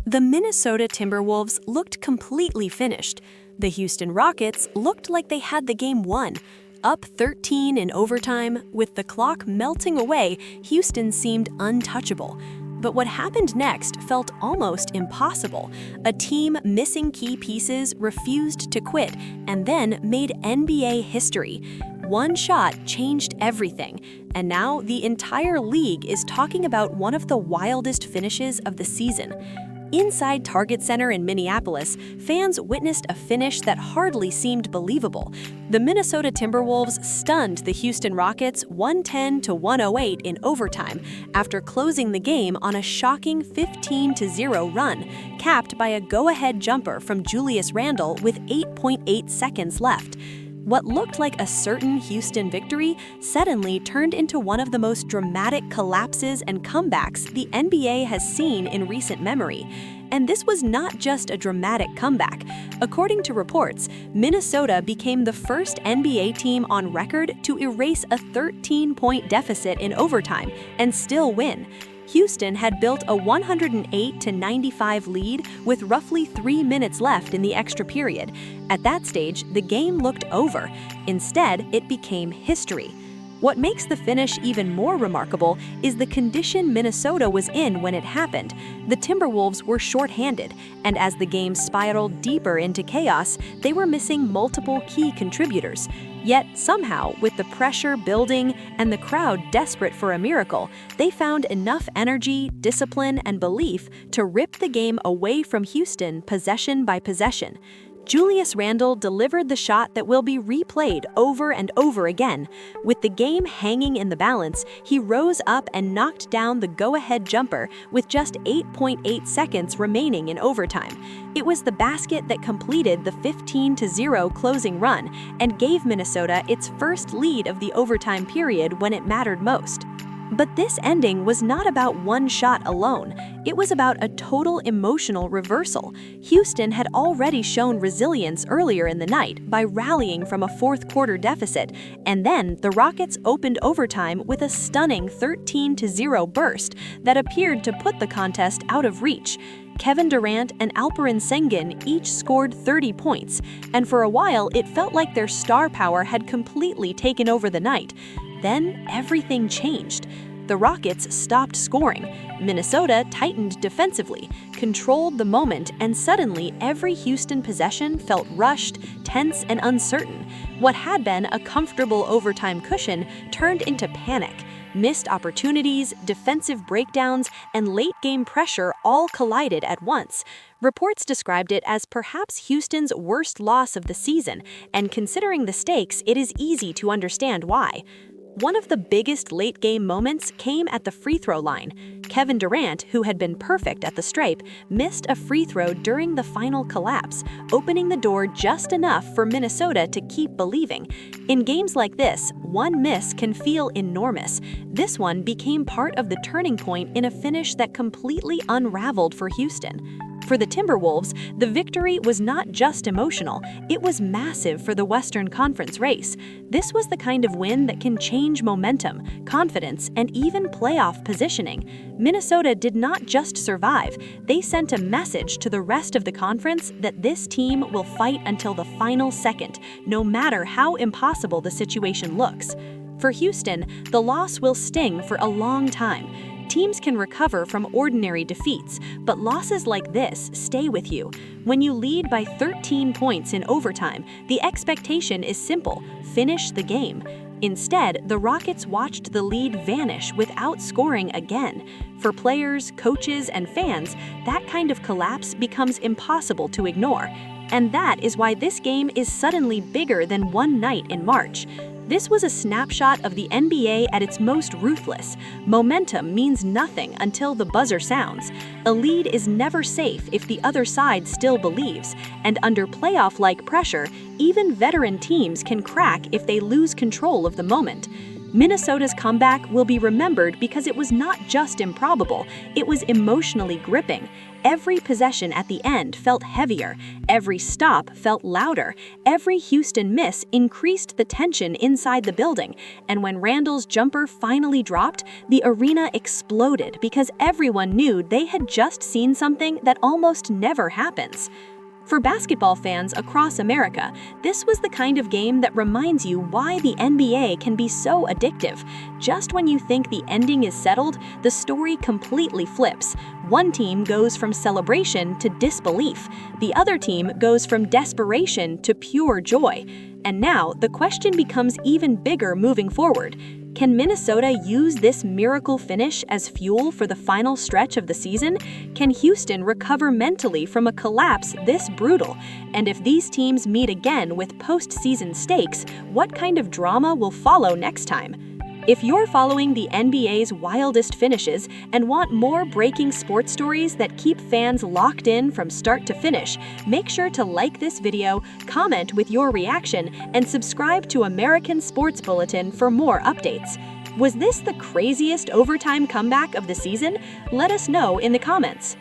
The Minnesota Timberwolves looked completely finished. The Houston Rockets looked like they had the game won. Up 13 in overtime, with the clock melting away, Houston seemed untouchable. But what happened next felt almost impossible. A team missing key pieces refused to quit and then made NBA history. One shot changed everything, and now the entire league is talking about one of the wildest finishes of the season. Inside Target Center in Minneapolis, fans witnessed a finish that hardly seemed believable. The Minnesota Timberwolves stunned the Houston Rockets 110-108 in overtime after closing the game on a shocking 15-0 run, capped by a go-ahead jumper from Julius Randle with 8.8 seconds left. What looked like a certain Houston victory suddenly turned into one of the most dramatic collapses and comebacks the NBA has seen in recent memory. And this was not just a dramatic comeback. According to reports, Minnesota became the first NBA team on record to erase a 13-point deficit in overtime and still win. Houston had built a 108-95 lead with roughly 3 minutes left in the extra period. At that stage, the game looked over. Instead, it became history. What makes the finish even more remarkable is the condition Minnesota was in when it happened. The Timberwolves were shorthanded, and as the game spiraled deeper into chaos, they were missing multiple key contributors. Yet somehow, with the pressure building and the crowd desperate for a miracle, they found enough energy, discipline, and belief to rip the game away from Houston possession by possession. Julius Randle delivered the shot that will be replayed over and over again. With the game hanging in the balance, he rose up and knocked down the go-ahead jumper with just 8.8 seconds remaining in overtime. It was the basket that completed the 15-0 closing run and gave Minnesota its first lead of the overtime period when it mattered most. But this ending was not about one shot alone. It was about a total emotional reversal. Houston had already shown resilience earlier in the night by rallying from a fourth-quarter deficit, and then the Rockets opened overtime with a stunning 13-0 burst that appeared to put the contest out of reach. Kevin Durant and Alperen Sengun each scored 30 points, and for a while it felt like their star power had completely taken over the night. Then everything changed. The Rockets stopped scoring. Minnesota tightened defensively, controlled the moment, and suddenly every Houston possession felt rushed, tense, and uncertain. What had been a comfortable overtime cushion turned into panic. Missed opportunities, defensive breakdowns, and late-game pressure all collided at once. Reports described it as perhaps Houston's worst loss of the season, and considering the stakes, it is easy to understand why. One of the biggest late-game moments came at the free throw line. Kevin Durant, who had been perfect at the stripe, missed a free throw during the final collapse, opening the door just enough for Minnesota to keep believing. In games like this, one miss can feel enormous. This one became part of the turning point in a finish that completely unraveled for Houston. For the Timberwolves, the victory was not just emotional, it was massive for the Western Conference race. This was the kind of win that can change momentum, confidence, and even playoff positioning. Minnesota did not just survive, they sent a message to the rest of the conference that this team will fight until the final second, no matter how impossible the situation looks. For Houston, the loss will sting for a long time. Teams can recover from ordinary defeats, but losses like this stay with you. When you lead by 13 points in overtime, the expectation is simple: finish the game. Instead, the Rockets watched the lead vanish without scoring again. For players, coaches, and fans, that kind of collapse becomes impossible to ignore. And that is why this game is suddenly bigger than one night in March. This was a snapshot of the NBA at its most ruthless. Momentum means nothing until the buzzer sounds. A lead is never safe if the other side still believes, and under playoff-like pressure, even veteran teams can crack if they lose control of the moment. Minnesota's comeback will be remembered because it was not just improbable, it was emotionally gripping. Every possession at the end felt heavier, every stop felt louder, every Houston miss increased the tension inside the building, and when Randle's jumper finally dropped, the arena exploded because everyone knew they had just seen something that almost never happens. For basketball fans across America, this was the kind of game that reminds you why the NBA can be so addictive. Just when you think the ending is settled, the story completely flips. One team goes from celebration to disbelief. The other team goes from desperation to pure joy. And now, the question becomes even bigger moving forward. Can Minnesota use this miracle finish as fuel for the final stretch of the season? Can Houston recover mentally from a collapse this brutal? And if these teams meet again with postseason stakes, what kind of drama will follow next time? If you're following the NBA's wildest finishes and want more breaking sports stories that keep fans locked in from start to finish, make sure to like this video, comment with your reaction, and subscribe to American Sports Bulletin for more updates. Was this the craziest overtime comeback of the season? Let us know in the comments.